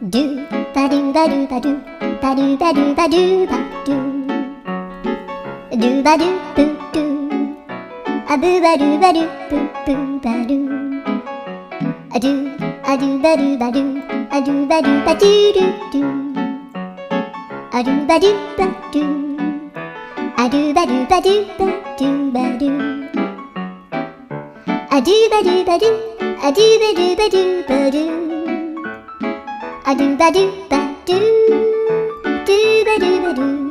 ドゥバドゥバドゥバドゥバドゥバドゥバドゥバドゥドゥバドゥブドゥアブバドゥバドゥブブバドゥアドゥアドゥバドゥバドゥアドゥバドゥバドゥドゥドゥアドゥバドゥバドゥアドゥバドゥバドゥバドゥバドゥアドゥバドゥバドゥアドゥバドゥバドゥバドゥアドゥバドゥバドゥドゥバドゥバドゥ